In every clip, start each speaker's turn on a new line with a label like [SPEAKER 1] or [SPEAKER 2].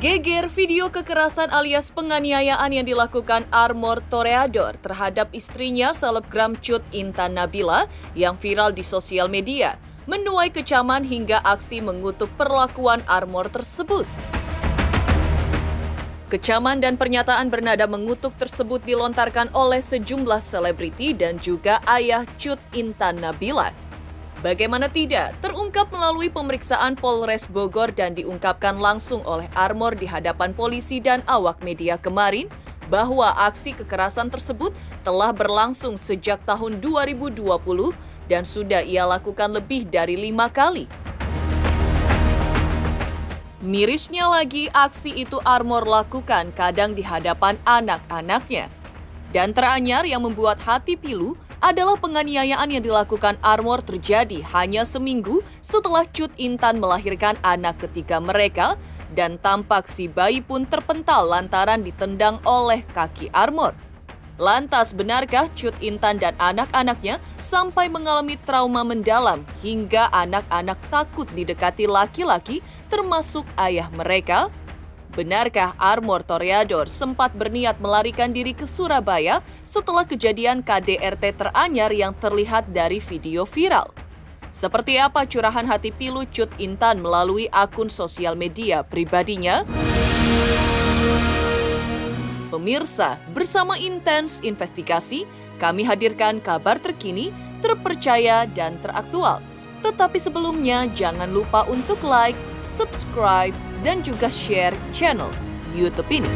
[SPEAKER 1] Geger video kekerasan alias penganiayaan yang dilakukan Armor Toreador terhadap istrinya selebgram Cut Intan Nabila yang viral di sosial media menuai kecaman hingga aksi mengutuk perlakuan Armor tersebut. Kecaman dan pernyataan bernada mengutuk tersebut dilontarkan oleh sejumlah selebriti dan juga ayah Cut Intan Nabila. Bagaimana tidak, terungkap melalui pemeriksaan Polres Bogor dan diungkapkan langsung oleh Armor di hadapan polisi dan awak media kemarin bahwa aksi kekerasan tersebut telah berlangsung sejak tahun 2020 dan sudah ia lakukan lebih dari 5 kali. Mirisnya lagi, aksi itu Armor lakukan kadang di hadapan anak-anaknya. Dan teranyar yang membuat hati pilu adalah penganiayaan yang dilakukan Armor terjadi hanya seminggu setelah Cut Intan melahirkan anak ketiga mereka dan tampak si bayi pun terpental lantaran ditendang oleh kaki Armor. Lantas benarkah Cut Intan dan anak-anaknya sampai mengalami trauma mendalam hingga anak-anak takut didekati laki-laki termasuk ayah mereka? Benarkah Armor Toreador sempat berniat melarikan diri ke Surabaya setelah kejadian KDRT teranyar yang terlihat dari video viral? Seperti apa curahan hati pilu Cut Intan melalui akun sosial media pribadinya? Pemirsa, bersama Intens Investigasi, kami hadirkan kabar terkini, terpercaya, dan teraktual. Tetapi sebelumnya, jangan lupa untuk like, subscribe, dan juga share channel YouTube ini.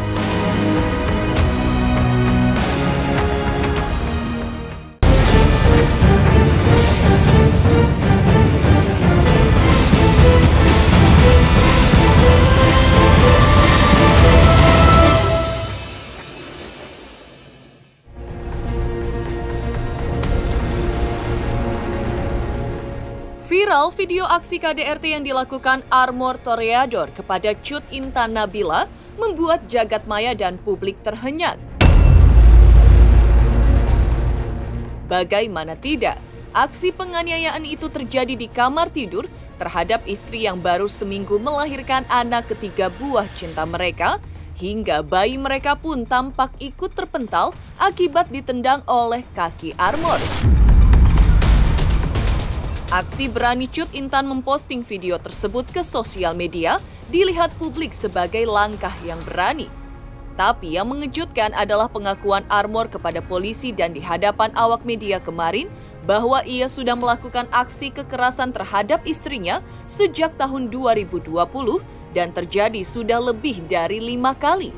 [SPEAKER 1] Viral video aksi KDRT yang dilakukan Armor Toreador kepada Cut Intan Nabila membuat jagat maya dan publik terhenyak. Bagaimana tidak, aksi penganiayaan itu terjadi di kamar tidur terhadap istri yang baru seminggu melahirkan anak ketiga buah cinta mereka, hingga bayi mereka pun tampak ikut terpental akibat ditendang oleh kaki Armor. Aksi berani Cut Intan memposting video tersebut ke sosial media dilihat publik sebagai langkah yang berani. Tapi yang mengejutkan adalah pengakuan Armor kepada polisi dan di hadapan awak media kemarin bahwa ia sudah melakukan aksi kekerasan terhadap istrinya sejak tahun 2020 dan terjadi sudah lebih dari 5 kali.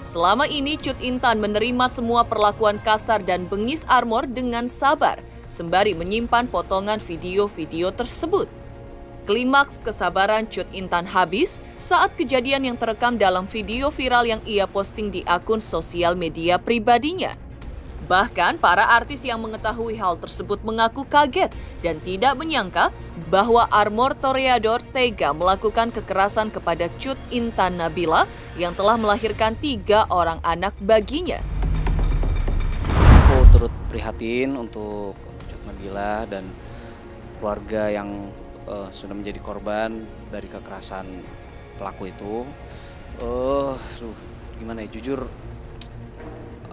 [SPEAKER 1] Selama ini Cut Intan menerima semua perlakuan kasar dan bengis Armor dengan sabar, sembari menyimpan potongan video-video tersebut. Klimaks kesabaran Cut Intan habis saat kejadian yang terekam dalam video viral yang ia posting di akun sosial media pribadinya. Bahkan para artis yang mengetahui hal tersebut mengaku kaget dan tidak menyangka bahwa Armor Toreador tega melakukan kekerasan kepada Cut Intan Nabila yang telah melahirkan 3 orang anak baginya.
[SPEAKER 2] Aku turut prihatin untuk Cut Nabila dan keluarga yang sudah menjadi korban dari kekerasan pelaku itu. Gimana ya, jujur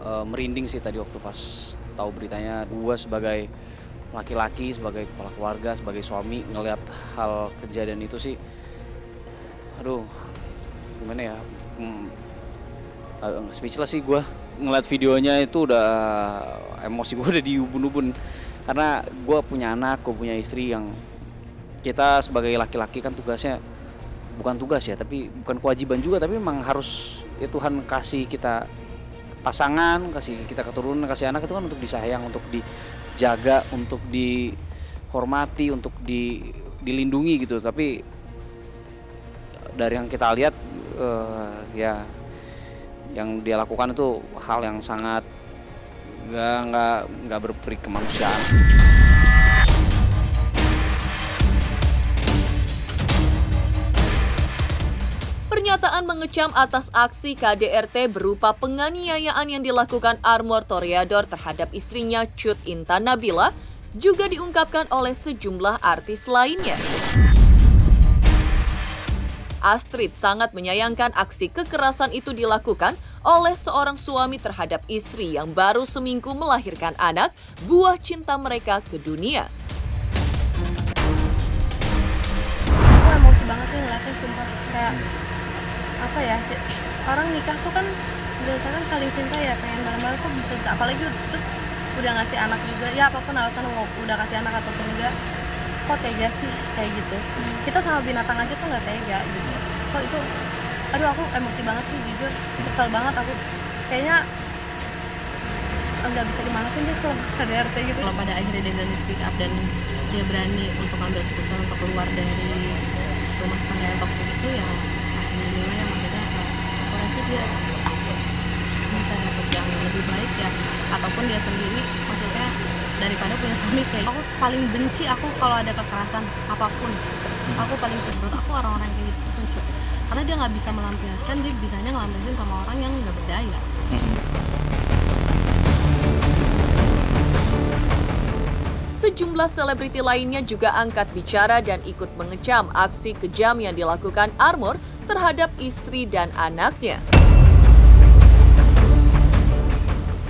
[SPEAKER 2] merinding sih tadi waktu pas tahu beritanya. Gua sebagai laki-laki, sebagai kepala keluarga, sebagai suami ngelihat hal kejadian itu sih, aduh, gimana ya, speechless sih gue ngeliat videonya itu. Udah emosi gue udah diubun-ubun karena gue punya anak, gue punya istri yang kita sebagai laki-laki kan tugasnya bukan tugas ya, tapi bukan kewajiban juga, tapi memang harus ya Tuhan kasih kita pasangan, kasih kita keturunan, kasih anak itu kan untuk disayang, untuk dijaga, untuk dihormati, untuk dilindungi gitu. Tapi dari yang kita lihat ya yang dia lakukan itu hal yang sangat nggak berperi kemanusiaan.
[SPEAKER 1] Pernyataan mengecam atas aksi KDRT berupa penganiayaan yang dilakukan Armor Toreador terhadap istrinya Cut Intan Nabila juga diungkapkan oleh sejumlah artis lainnya. Astrid sangat menyayangkan aksi kekerasan itu dilakukan oleh seorang suami terhadap istri yang baru seminggu melahirkan anak, buah cinta mereka ke dunia.
[SPEAKER 3] Aku emosi banget sih ngeliatnya, sumpah. Kayak apa ya, orang nikah tuh kan berdasarkan saling cinta ya, pengen bareng-bareng kok bisa, apalagi terus udah ngasih anak juga, ya apapun alasan udah kasih anak ataupun enggak, kok tega sih kayak gitu. Kita sama binatang aja tuh nggak tega gitu. Kok itu, aduh aku emosi banget sih jujur, kesel banget aku. Kayaknya nggak bisa dimaafin deh kalau KDRT gitu. Kalau pada akhirnya dia berani speak up dan dia berani untuk ambil keputusan untuk keluar dari rumah tangga yang toksik itu, ya alhamdulillah ya, maksudnya aku rasa dia bisa dapet yang lebih baik ya, ataupun dia sendiri, maksudnya daripada punya suami kayak aku. Paling benci aku kalau ada kekerasan apapun, aku paling sebel aku orang-orang kayak gitu lucu, karena dia nggak bisa melampiaskan, dia bisanya ngelampiasin sama orang yang nggak berdaya.
[SPEAKER 1] Sejumlah selebriti lainnya juga angkat bicara dan ikut mengecam aksi kejam yang dilakukan Armor terhadap istri dan anaknya.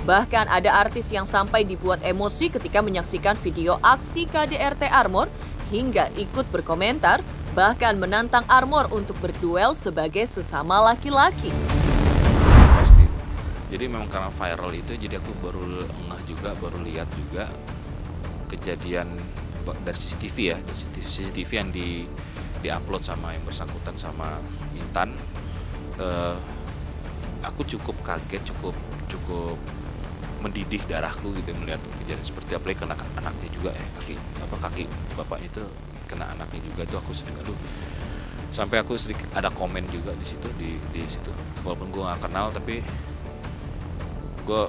[SPEAKER 1] Bahkan ada artis yang sampai dibuat emosi ketika menyaksikan video aksi KDRT Armor hingga ikut berkomentar, bahkan menantang Armor untuk berduel sebagai sesama laki-laki.
[SPEAKER 4] Pasti. Jadi memang karena viral itu, jadi aku baru ngeh juga, baru lihat juga kejadian dari CCTV ya, CCTV yang di-upload sama yang bersangkutan sama Intan. Aku cukup kaget, cukup mendidih darahku gitu melihat kejadian seperti apalagi kena anaknya juga ya, kaki bapaknya itu kena anaknya juga, tuh aku sedih, aduh, sampai aku sedikit ada komen juga di situ, di situ, walaupun gue nggak kenal tapi gue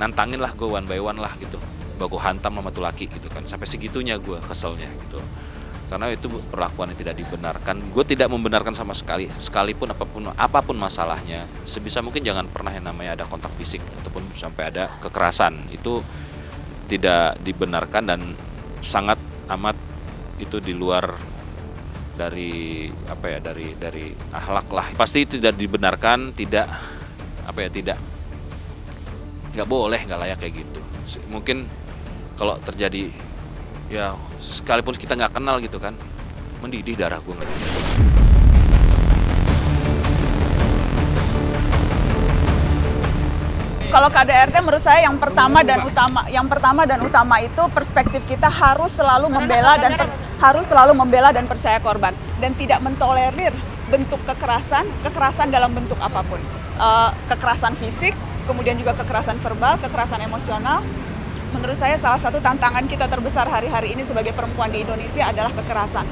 [SPEAKER 4] nantangin lah, gue one by one lah gitu, baku hantam sama tuh laki gitu kan, sampai segitunya gue keselnya gitu, karena itu perlakuan yang tidak dibenarkan. Gue tidak membenarkan sama sekali, sekalipun apapun masalahnya, sebisa mungkin jangan pernah yang namanya ada kontak fisik ataupun sampai ada kekerasan, itu tidak dibenarkan dan sangat amat itu di luar dari apa ya, dari akhlak lah, pasti tidak dibenarkan, tidak apa ya, tidak, nggak boleh, nggak layak kayak gitu. Mungkin kalau terjadi ya, sekalipun kita nggak kenal gitu kan, mendidih darah gue ngeliat.
[SPEAKER 5] Kalau KDRT menurut saya yang pertama dan utama itu perspektif kita harus selalu membela dan percaya korban, dan tidak mentolerir bentuk kekerasan dalam bentuk apapun. Kekerasan fisik, kemudian juga kekerasan verbal, kekerasan emosional. Menurut saya salah satu tantangan kita terbesar hari-hari ini sebagai perempuan di Indonesia adalah kekerasan.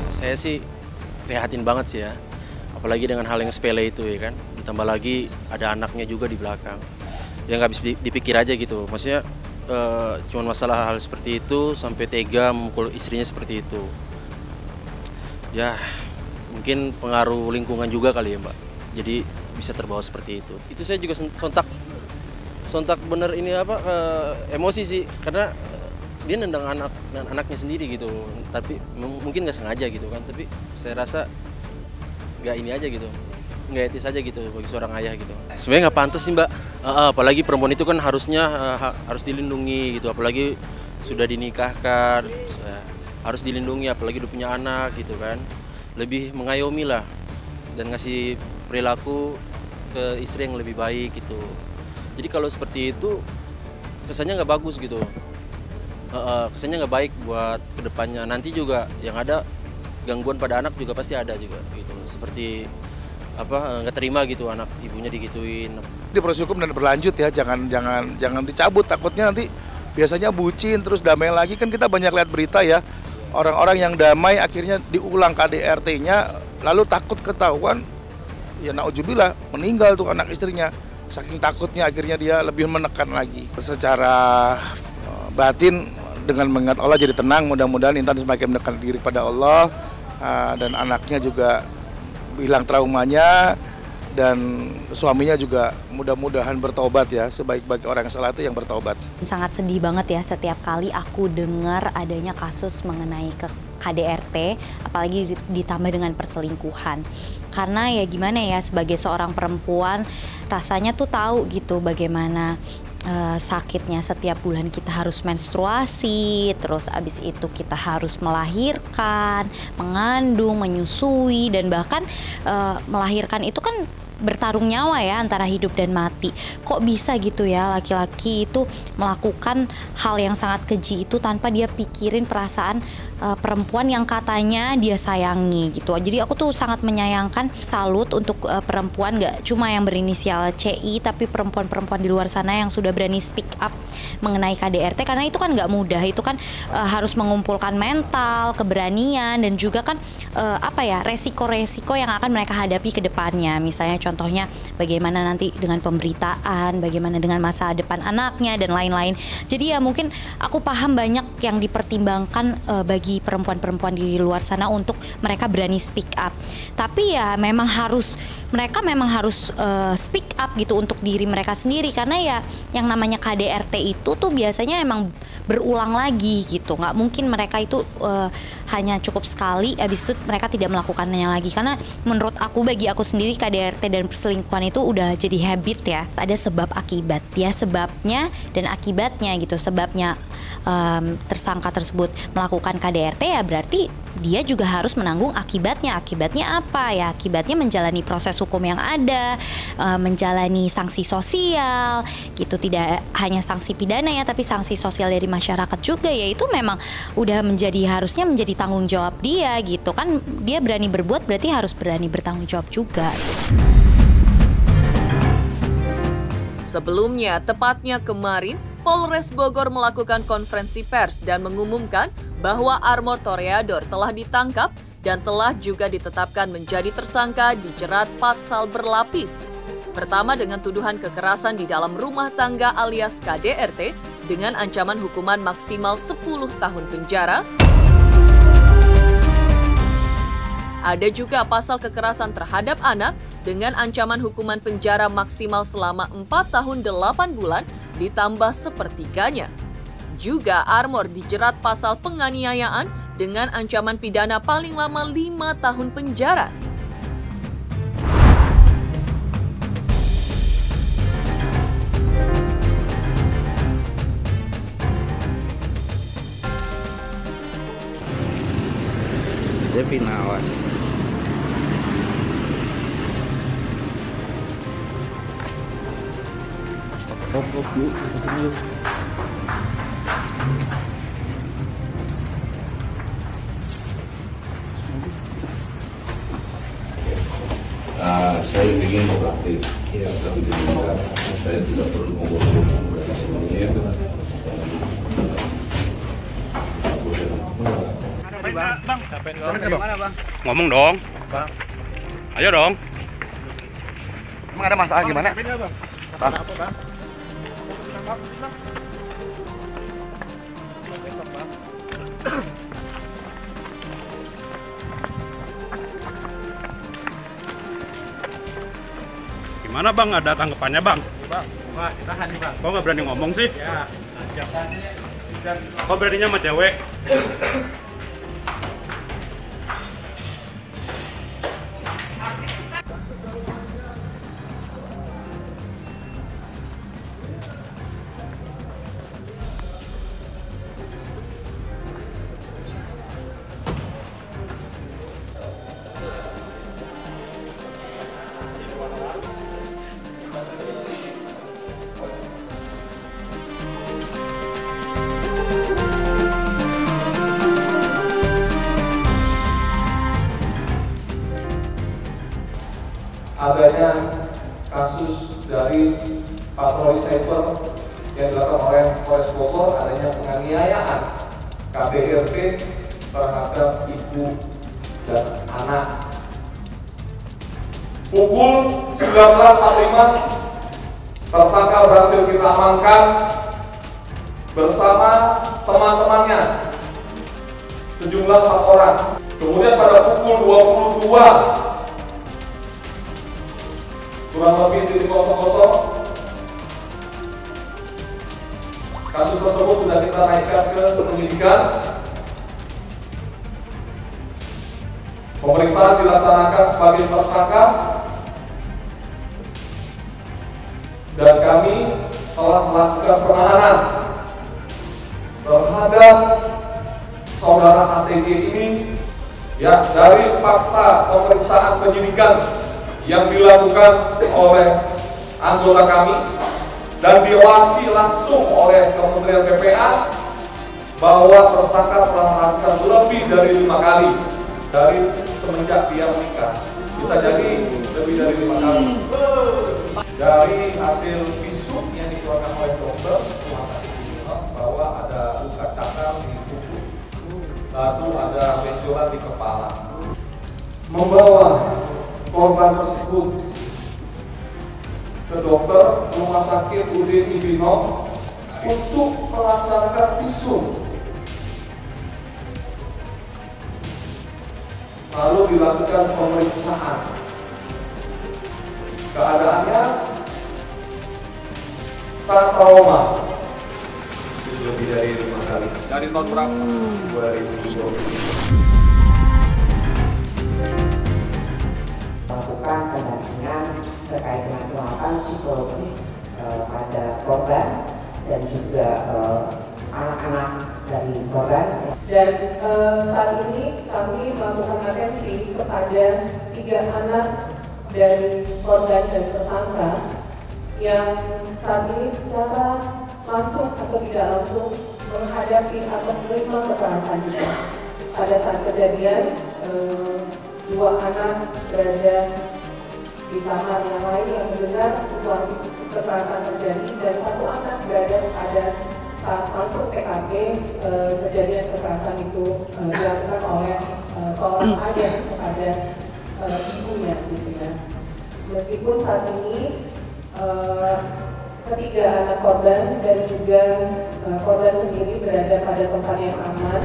[SPEAKER 6] Saya sih prihatin banget sih ya, apalagi dengan hal yang sepele itu ya kan, ditambah lagi ada anaknya juga di belakang. Ya nggak bisa dipikir aja gitu, maksudnya cuman masalah hal seperti itu sampai tega memukul istrinya seperti itu. Ya mungkin pengaruh lingkungan juga kali ya Mbak, jadi bisa terbawa seperti itu. Itu saya juga sontak bener ini apa, emosi sih, karena dia nendang anaknya sendiri gitu, tapi mungkin nggak sengaja gitu kan, tapi saya rasa nggak ini aja gitu, nggak etis aja gitu bagi seorang ayah gitu. Sebenarnya nggak pantas sih Mbak, apalagi perempuan itu kan harusnya harus dilindungi gitu, apalagi sudah dinikahkan, harus dilindungi, apalagi udah punya anak gitu kan, lebih mengayomi lah dan ngasih perilaku ke istri yang lebih baik gitu. Jadi kalau seperti itu kesannya nggak bagus gitu, kesannya nggak baik buat kedepannya. Nanti juga yang ada gangguan pada anak juga pasti ada juga gitu, seperti apa, nggak terima gitu anak ibunya digituin.
[SPEAKER 7] Di proses hukum dan berlanjut ya, jangan dicabut, takutnya nanti biasanya bucin terus damai lagi. Kan kita banyak lihat berita ya, orang-orang yang damai akhirnya diulang KDRT-nya, lalu takut ketahuan, ya na'udzubillah, meninggal tuh anak istrinya. Saking takutnya akhirnya dia lebih menekan lagi. Secara batin dengan mengingat Allah jadi tenang, mudah-mudahan Intan semakin mendekat diri pada Allah, dan anaknya juga hilang traumanya, dan suaminya juga mudah-mudahan bertobat ya, sebaik-baik orang yang salah itu yang bertobat.
[SPEAKER 8] Sangat sedih banget ya setiap kali aku dengar adanya kasus mengenai KDRT, apalagi ditambah dengan perselingkuhan. Karena ya gimana ya, sebagai seorang perempuan rasanya tuh tahu gitu bagaimana sakitnya setiap bulan kita harus menstruasi, terus abis itu kita harus melahirkan, mengandung, menyusui, dan bahkan melahirkan itu kan bertarung nyawa ya, antara hidup dan mati. Kok bisa gitu ya laki-laki itu melakukan hal yang sangat keji itu tanpa dia pikirin perasaan perempuan yang katanya dia sayangi gitu. Jadi aku tuh sangat menyayangkan, salut untuk perempuan, gak cuma yang berinisial CI, tapi perempuan-perempuan di luar sana yang sudah berani speak up mengenai KDRT, karena itu kan gak mudah. Itu kan harus mengumpulkan mental, keberanian, dan juga kan resiko-resiko yang akan mereka hadapi ke depannya. Misalnya contohnya bagaimana nanti dengan pemberitaan, bagaimana dengan masa depan anaknya, dan lain-lain. Jadi ya mungkin aku paham banyak yang dipertimbangkan bagi perempuan-perempuan di luar sana untuk mereka berani speak up. Tapi ya mereka memang harus speak up gitu untuk diri mereka sendiri, karena ya yang namanya KDRT itu tuh biasanya emang berulang lagi gitu. Nggak mungkin mereka itu hanya cukup sekali, habis itu mereka tidak melakukannya lagi. Karena menurut aku, bagi aku sendiri, KDRT dan perselingkuhan itu udah jadi habit ya. Ada sebab akibat ya, sebabnya dan akibatnya gitu. Sebabnya tersangka tersebut melakukan KDRT ya berarti dia juga harus menanggung akibatnya. Akibatnya apa ya? Akibatnya menjalani proses hukum yang ada, menjalani sanksi sosial gitu. Tidak hanya sanksi pidana ya, tapi sanksi sosial dari masyarakat juga ya. Itu memang udah harusnya menjadi tanggung jawab dia gitu kan. Dia berani berbuat berarti harus berani bertanggung jawab juga.
[SPEAKER 1] Sebelumnya, tepatnya kemarin, Polres Bogor melakukan konferensi pers dan mengumumkan bahwa Armor Toreador telah ditangkap dan telah juga ditetapkan menjadi tersangka dijerat pasal berlapis. Pertama dengan tuduhan kekerasan di dalam rumah tangga alias KDRT dengan ancaman hukuman maksimal 10 tahun penjara. Ada juga pasal kekerasan terhadap anak dengan ancaman hukuman penjara maksimal selama 4 tahun 8 bulan ditambah sepertiganya. Juga Armor dijerat pasal penganiayaan dengan ancaman pidana paling lama 5 tahun penjara.
[SPEAKER 2] Devin, awas. Stop yuk, kesini yuk.
[SPEAKER 9] Saya ingin beraktif, tapi tidak, saya tidak perlu ngomong dari semuanya itu.
[SPEAKER 10] Bang, gimana bang? Ngomong dong. Bang. Ayo dong.
[SPEAKER 7] Emang ada masalah gimana?
[SPEAKER 10] Bang. Gimana bang? Ada tanggapannya bang? Bang, wah ditahan nih bang. Kok nggak berani ngomong sih? Ya, kok beraninya sama cewek?
[SPEAKER 11] Adanya kasus dari patroli cyber yang dilakukan oleh Polres Bogor, adanya penganiayaan KDRT terhadap ibu dan anak. Pukul 19.45 tersangka berhasil kita amankan bersama teman-temannya sejumlah 4 orang. Kemudian pada pukul 22 kurang lebih titik 00. Kasus tersebut sudah kita naikkan ke penyidikan. Pemeriksaan dilaksanakan sebagai tersangka dan kami telah melakukan penahanan terhadap saudara ATG ini ya dari fakta pemeriksaan penyidikan yang dilakukan oleh anggota kami dan diawasi langsung oleh Kementerian PPA bahwa tersangka telah melakukan lebih dari 5 kali dari semenjak dia menikah, bisa jadi lebih dari 5 kali. Dari hasil visum yang dikeluarkan oleh dokter rumah sakit Cibinong bahwa ada luka cakar di tubuh, lalu ada benjolan di kepala. Membawa korban tersebut ke dokter rumah sakit UD Cibinong untuk melaksanakan visum. Lalu dilakukan pemeriksaan. Keadaannya sangat trauma. Lebih dari 5 kali. Dari tahun berapa? 2020.
[SPEAKER 12] Melakukan pendampingan terkait dengan perawatan psikologis pada korban dan juga anak-anak dari korban.
[SPEAKER 13] Dan saat ini kami melakukan atensi kepada 3 anak dari korban dan tersangka yang saat ini secara langsung atau tidak langsung menghadapi atau menerima kekerasan juga. Pada saat kejadian, 2 anak berada di kamar yang lain yang mendengar situasi kekerasan terjadi dan 1 anak berada pada saat masuk TKP kejadian kekerasan itu dilakukan oleh seorang ayah kepada ibunya, gitu ya. Meskipun saat ini ketiga anak korban dan juga korban sendiri berada pada tempat yang aman.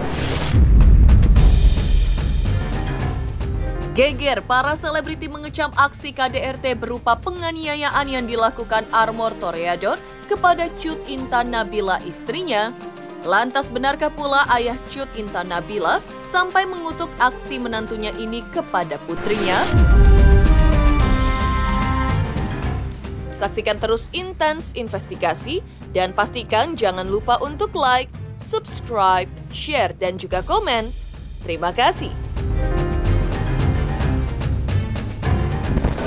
[SPEAKER 1] Geger, para selebriti mengecam aksi KDRT berupa penganiayaan yang dilakukan Armor Toreador kepada Cut Intan Nabila istrinya. Lantas benarkah pula ayah Cut Intan Nabila sampai mengutuk aksi menantunya ini kepada putrinya? Saksikan terus Intens Investigasi dan pastikan jangan lupa untuk like, subscribe, share, dan juga komen. Terima kasih.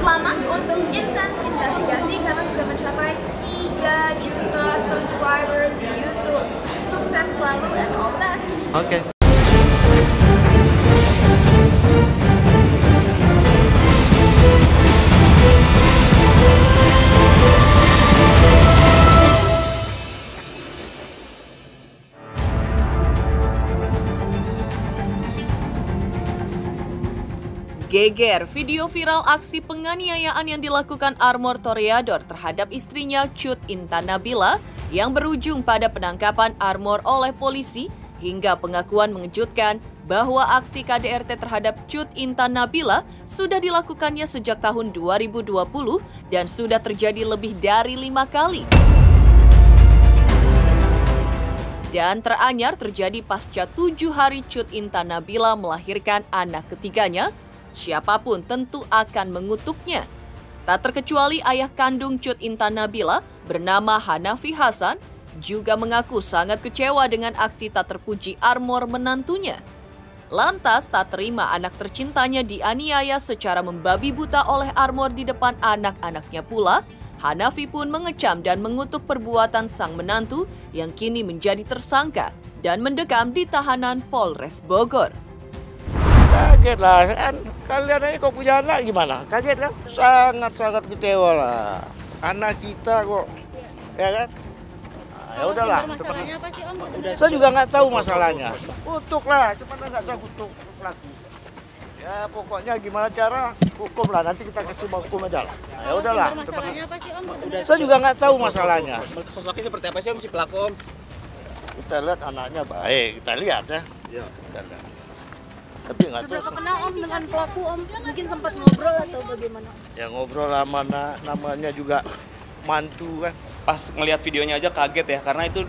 [SPEAKER 14] Selamat untuk Intens Investigasi karena sudah mencapai 3 juta subscribers di YouTube. Sukses selalu and all the best.
[SPEAKER 15] Oke.
[SPEAKER 1] Geger, video viral aksi penganiayaan yang dilakukan Armor Toreador terhadap istrinya Cut Intan Nabila yang berujung pada penangkapan Armor oleh polisi hingga pengakuan mengejutkan bahwa aksi KDRT terhadap Cut Intan Nabila sudah dilakukannya sejak tahun 2020 dan sudah terjadi lebih dari 5 kali. Dan teranyar terjadi pasca 7 hari Cut Intan Nabila melahirkan anak ketiganya. Siapapun tentu akan mengutuknya. Tak terkecuali ayah kandung Cut Intan Nabila bernama Hanafi Hasan juga mengaku sangat kecewa dengan aksi tak terpuji Armor menantunya. Lantas tak terima anak tercintanya dianiaya secara membabi buta oleh Armor di depan anak-anaknya pula, Hanafi pun mengecam dan mengutuk perbuatan sang menantu yang kini menjadi tersangka dan mendekam di tahanan Polres Bogor.
[SPEAKER 16] Kaget lah, kan kalian ini kok punya anak gimana? Kaget kan? Sangat-sangat kecewa lah. Anak kita kok, ya kan? Nah, ya udahlah.
[SPEAKER 3] Masalahnya apa sih Om?
[SPEAKER 16] Saya juga nggak tahu masalahnya. Kutuk lah, cuma nggak saya kutuk pelaku. Ya pokoknya gimana cara hukum lah, nanti kita kasih hukum aja lah. Nah, ya udahlah.
[SPEAKER 3] Masalahnya apa sih Om?
[SPEAKER 16] Saya juga nggak tahu masalahnya.
[SPEAKER 15] Sosoknya seperti apa sih Om si pelaku Om?
[SPEAKER 16] Kita lihat anaknya baik, kita lihat ya. Kita lihat. Tapi nggak tahu.
[SPEAKER 3] Seberapa kenal Om dengan pelaku Om? Mungkin sempat ngobrol atau bagaimana?
[SPEAKER 16] Ya ngobrol lah, mana namanya juga mantu kan.
[SPEAKER 15] Pas ngelihat videonya aja kaget ya, karena itu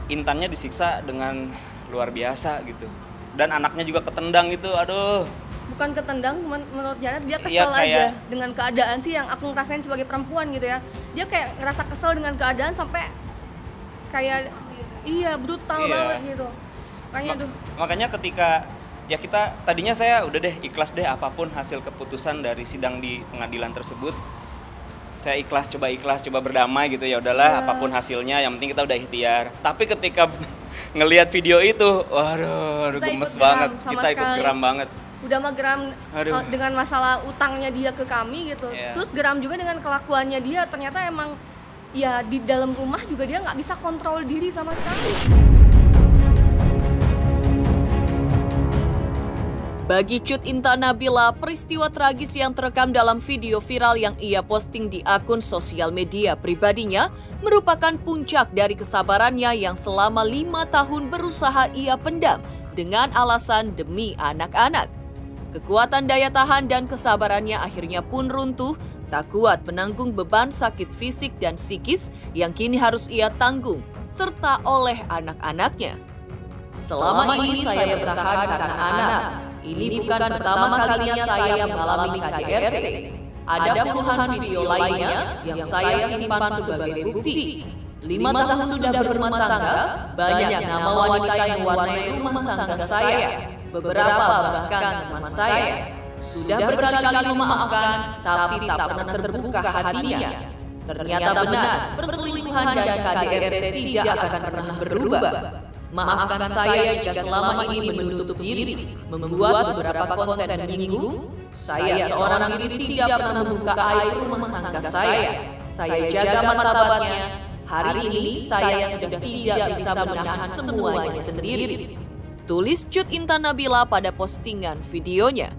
[SPEAKER 15] Intannya disiksa dengan luar biasa gitu. Dan anaknya juga ketendang gitu, aduh.
[SPEAKER 3] Bukan ketendang, menurut Janet dia kesel
[SPEAKER 15] Iya, kayak...
[SPEAKER 3] aja dengan keadaan sih yang aku ngerasain sebagai perempuan gitu ya. Dia kayak ngerasa kesel dengan keadaan sampai kayak brutal banget gitu.
[SPEAKER 15] Makanya ketika ya kita tadinya saya udah deh ikhlas deh apapun hasil keputusan dari sidang di pengadilan tersebut. Saya ikhlas coba berdamai gitu, ya udahlah apapun hasilnya yang penting kita udah ikhtiar. Tapi ketika ngelihat video itu, waduh gemes banget, kita ikut geram banget.
[SPEAKER 3] Udah mah geram dengan masalah utangnya dia ke kami gitu. Terus geram juga dengan kelakuannya dia, ternyata emang ya di dalam rumah juga dia nggak bisa kontrol diri sama sekali.
[SPEAKER 1] Bagi Cut Intan Nabila, peristiwa tragis yang terekam dalam video viral yang ia posting di akun sosial media pribadinya merupakan puncak dari kesabarannya yang selama 5 tahun berusaha ia pendam dengan alasan demi anak-anak. Kekuatan daya tahan dan kesabarannya akhirnya pun runtuh, tak kuat menanggung beban sakit fisik dan psikis yang kini harus ia tanggung, serta oleh anak-anaknya. Selama ini saya bertahan karena anak. Ini bukan pertama kalinya saya mengalami KDRT. Ada puluhan video lainnya yang saya simpan sebagai bukti. 5 tahun sudah berumah tangga, banyak nama wanita yang mewarnai rumah tangga saya. Beberapa bahkan teman saya. Sudah berkali-kali memaafkan, tapi tak pernah terbuka hatinya. Ternyata benar, perselingkuhan dan KDRT tidak akan pernah berubah. Maafkan saya jika selama ini menutup diri, membuat beberapa konten minggu. Saya seorang diri tidak pernah membuka aib rumah tangga saya. Saya jaga martabatnya. Hari ini saya sudah tidak bisa menahan semuanya sendiri. Tulis Cut Intan Nabila pada postingan videonya.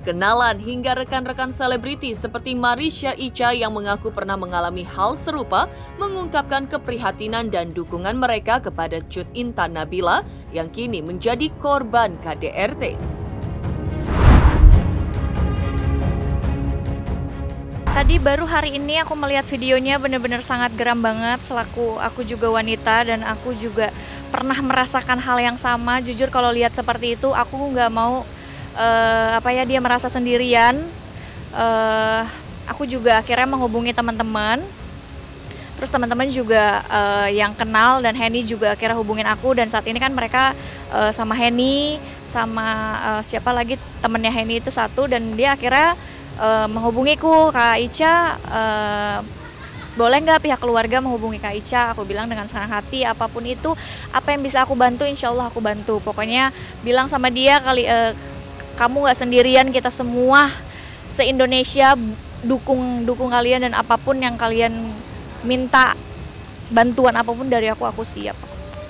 [SPEAKER 1] Kenalan hingga rekan-rekan selebriti seperti Marisha Icha yang mengaku pernah mengalami hal serupa mengungkapkan keprihatinan dan dukungan mereka kepada Cut Intan Nabila yang kini menjadi korban KDRT.
[SPEAKER 17] Tadi baru hari ini aku melihat videonya, benar-benar sangat geram banget. Selaku aku juga wanita dan aku juga pernah merasakan hal yang sama. Jujur kalau lihat seperti itu aku nggak mau dia merasa sendirian. Aku juga akhirnya menghubungi teman-teman. Terus teman-teman juga yang kenal dan Henny juga akhirnya hubungin aku, dan saat ini kan mereka sama Henny sama siapa lagi temennya Henny itu satu, dan dia akhirnya menghubungiku, Kak Ica, boleh nggak pihak keluarga menghubungi Kak Ica? Aku bilang dengan senang hati, apapun itu, apa yang bisa aku bantu, insya Allah aku bantu. Pokoknya bilang sama dia kamu nggak sendirian, kita semua se-Indonesia dukung kalian, dan apapun yang kalian minta, bantuan apapun dari aku siap.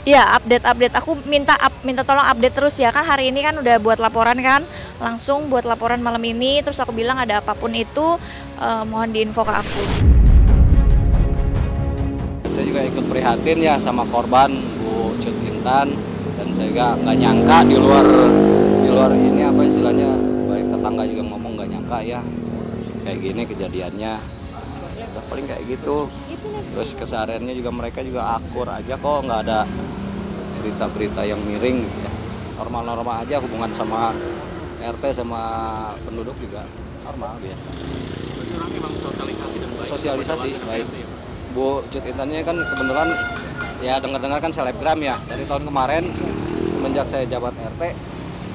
[SPEAKER 17] Ya, update aku minta tolong update terus ya, kan hari ini kan udah buat laporan kan, langsung buat laporan malam ini. Terus aku bilang ada apapun itu mohon diinfo ke aku.
[SPEAKER 2] Saya juga ikut prihatin ya sama korban Bu Cut Intan, dan saya nggak nyangka di luar ini apa istilahnya, baik tetangga juga ngomong nggak nyangka ya kayak gini kejadiannya. Udah paling kayak gitu. Terus kesehariannya juga mereka juga akur aja kok, nggak ada berita-berita yang miring gitu ya. Normal-normal aja hubungan sama RT sama penduduk juga normal biasa.
[SPEAKER 15] Memang
[SPEAKER 2] sosialisasi baik. Bu Cut Intannya kan kebetulan ya dengar-dengar kan selebgram ya, dari tahun kemarin semenjak saya jabat RT,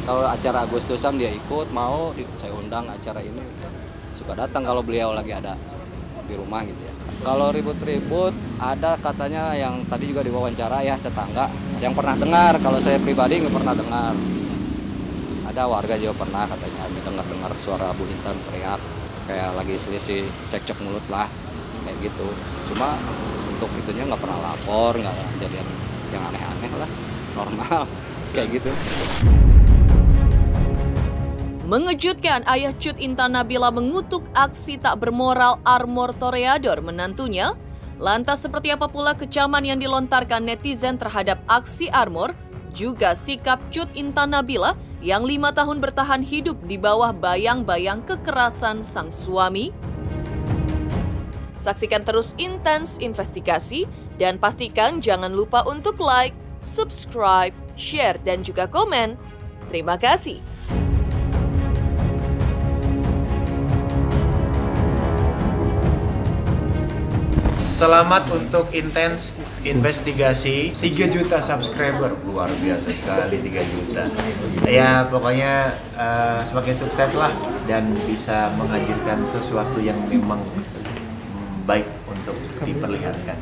[SPEAKER 2] kalau acara Agustusan dia ikut, saya undang acara ini, suka datang kalau beliau lagi ada di rumah gitu ya. Kalau ribut-ribut ada katanya yang tadi juga diwawancara ya, tetangga yang pernah dengar, kalau saya pribadi nggak pernah dengar. Ada warga juga pernah katanya dengar suara Bu Intan teriak kayak lagi selisih cekcok mulut lah kayak gitu. Cuma untuk itunya nggak pernah lapor, nggak ada kejadian yang aneh-aneh lah, normal kayak gitu.
[SPEAKER 1] Mengejutkan, ayah Cut Intan Nabila mengutuk aksi tak bermoral Armor Toreador menantunya. Lantas seperti apa pula kecaman yang dilontarkan netizen terhadap aksi Armor, juga sikap Cut Intan Nabila yang 5 tahun bertahan hidup di bawah bayang-bayang kekerasan sang suami? Saksikan terus Intens Investigasi dan pastikan jangan lupa untuk like, subscribe, share, dan juga komen. Terima kasih.
[SPEAKER 18] Selamat untuk Intens Investigasi. 3 juta subscriber, luar biasa sekali 3 juta. Ya pokoknya semakin sukses lah dan bisa menghadirkan sesuatu yang memang baik untuk diperlihatkan.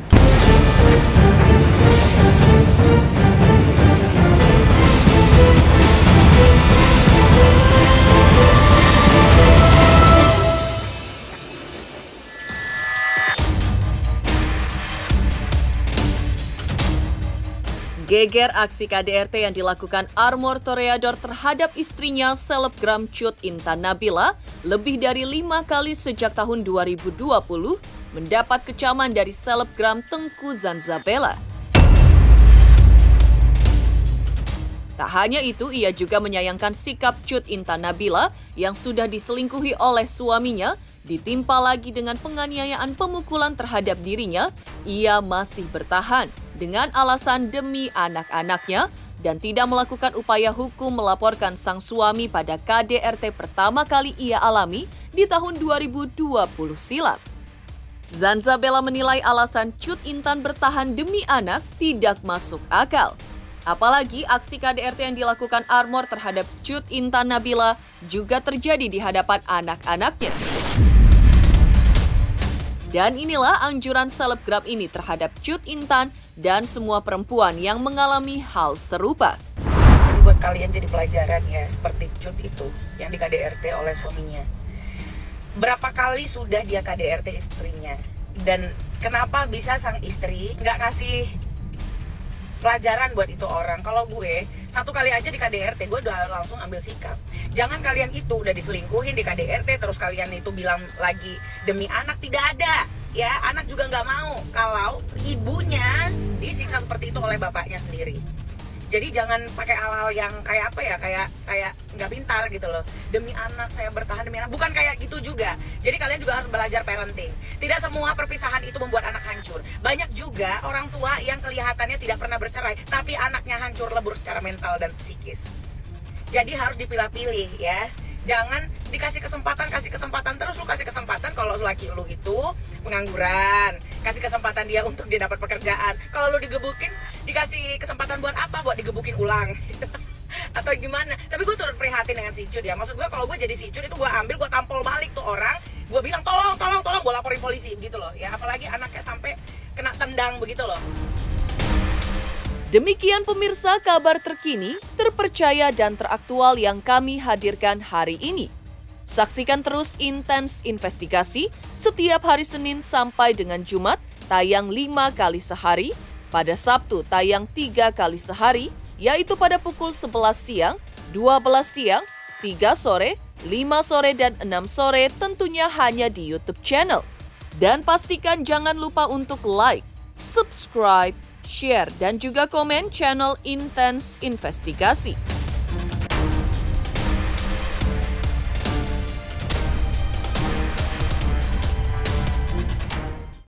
[SPEAKER 1] Geger aksi KDRT yang dilakukan Armor Toreador terhadap istrinya selebgram Cut Intan Nabila lebih dari 5 kali sejak tahun 2020 mendapat kecaman dari selebgram Tengku Zanzabella. Tak hanya itu, ia juga menyayangkan sikap Cut Intan Nabila yang sudah diselingkuhi oleh suaminya, ditimpa lagi dengan penganiayaan pemukulan terhadap dirinya, ia masih bertahan dengan alasan demi anak-anaknya dan tidak melakukan upaya hukum melaporkan sang suami pada KDRT pertama kali ia alami di tahun 2020 silam. Zanzabella menilai alasan Cut Intan bertahan demi anak tidak masuk akal. Apalagi aksi KDRT yang dilakukan Armor terhadap Cut Intan Nabila juga terjadi di hadapan anak-anaknya. Dan inilah anjuran selebgram ini terhadap Cut Intan dan semua perempuan yang mengalami hal serupa.
[SPEAKER 19] Jadi buat kalian jadi pelajaran ya, seperti Cut itu yang di KDRT oleh suaminya. Berapa kali sudah dia KDRT istrinya? Dan kenapa bisa sang istri nggak kasih pelajaran buat itu orang? Kalau gue, 1 kali aja di KDRT, gue udah langsung ambil sikap. Jangan kalian itu udah diselingkuhin di KDRT, terus kalian itu bilang lagi demi anak, tidak ada. Ya, anak juga nggak mau kalau ibunya disiksa seperti itu oleh bapaknya sendiri. Jadi jangan pakai hal-hal yang kayak apa ya, kayak nggak pintar gitu loh. Demi anak saya bertahan demi anak, bukan kayak gitu juga. Jadi kalian juga harus belajar parenting. Tidak semua perpisahan itu membuat anak hancur. Banyak juga orang tua yang kelihatannya tidak pernah bercerai, tapi anaknya hancur lebur secara mental dan psikis. Jadi harus dipilah-pilih ya. Jangan dikasih kesempatan terus, lu kasih kesempatan kalau laki lu itu pengangguran, kasih kesempatan dia untuk dia dapat pekerjaan. Kalau lu digebukin, dikasih kesempatan buat apa? Buat digebukin ulang atau gimana? Tapi gue turut prihatin dengan si Cut ya. Maksud gue kalau gue jadi si Cut itu gue ambil, gue tampol balik tuh orang, gue bilang tolong, gue laporin polisi gitu loh. Ya apalagi anaknya sampai kena tendang begitu loh.
[SPEAKER 1] Demikian pemirsa kabar terkini, terpercaya dan teraktual yang kami hadirkan hari ini. Saksikan terus Intens Investigasi setiap hari Senin sampai dengan Jumat tayang 5 kali sehari, pada Sabtu tayang 3 kali sehari, yaitu pada pukul 11 siang, 12 siang, 3 sore, 5 sore, dan 6 sore tentunya hanya di YouTube channel. Dan pastikan jangan lupa untuk like, subscribe, share, dan juga komen channel Intens Investigasi.